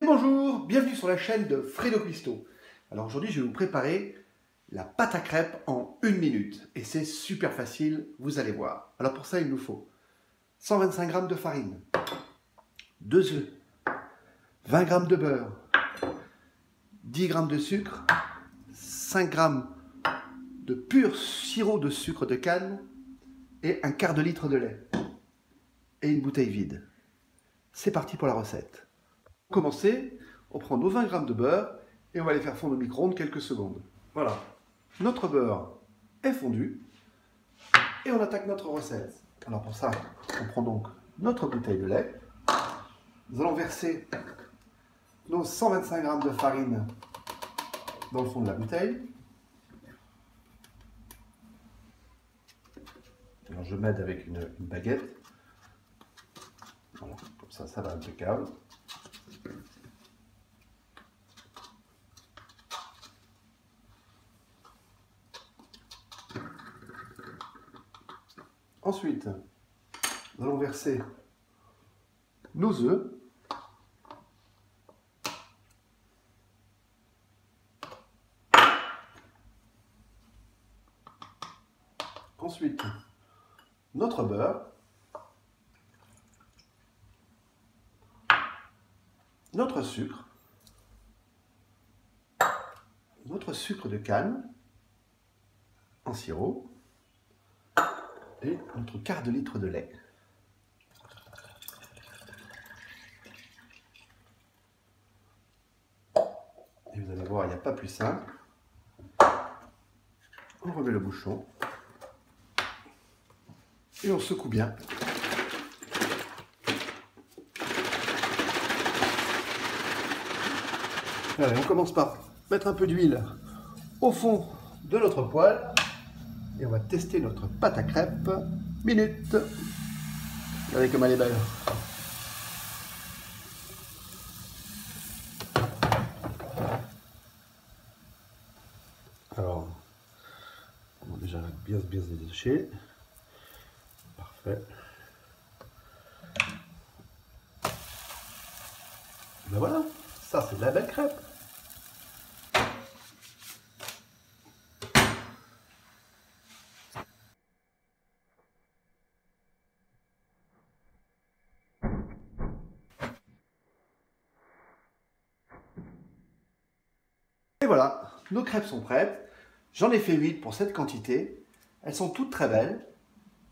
Bonjour, bienvenue sur la chaîne de Fredo Cuisto. Alors aujourd'hui je vais vous préparer la pâte à crêpes en 1 minute et c'est super facile, vous allez voir. Alors pour ça il nous faut 125 g de farine, 2 œufs, 20 g de beurre, 10 g de sucre, 5 g de pur sirop de sucre de canne et un quart de litre de lait et une bouteille vide. C'est parti pour la recette. Pour commencer, on prend nos 20 g de beurre et on va les faire fondre au micro-ondes quelques secondes. Voilà, notre beurre est fondu et on attaque notre recette. Alors pour ça, on prend donc notre bouteille de lait. Nous allons verser nos 125 g de farine dans le fond de la bouteille. Alors je m'aide avec une baguette. Voilà, comme ça va impeccable. Ensuite, nous allons verser nos œufs. Ensuite, notre beurre. Notre sucre. Notre sucre de canne en sirop. Et notre quart de litre de lait. Et vous allez voir, il n'y a pas plus simple. On remet le bouchon. Et on secoue bien. Allez, on commence par mettre un peu d'huile au fond de notre poêle. Et on va tester notre pâte à crêpes. Minute. Regardez comme elle est belle. Alors, on va déjà bien se détacher. Parfait. Ben voilà, ça c'est de la belle crêpe. Et voilà, nos crêpes sont prêtes. J'en ai fait 8 pour cette quantité. Elles sont toutes très belles.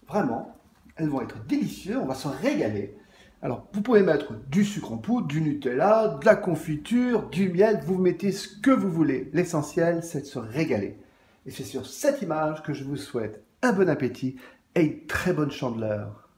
Vraiment, elles vont être délicieuses. On va se régaler. Alors, vous pouvez mettre du sucre en poudre, du Nutella, de la confiture, du miel. Vous mettez ce que vous voulez. L'essentiel, c'est de se régaler. Et c'est sur cette image que je vous souhaite un bon appétit et une très bonne chandeleur.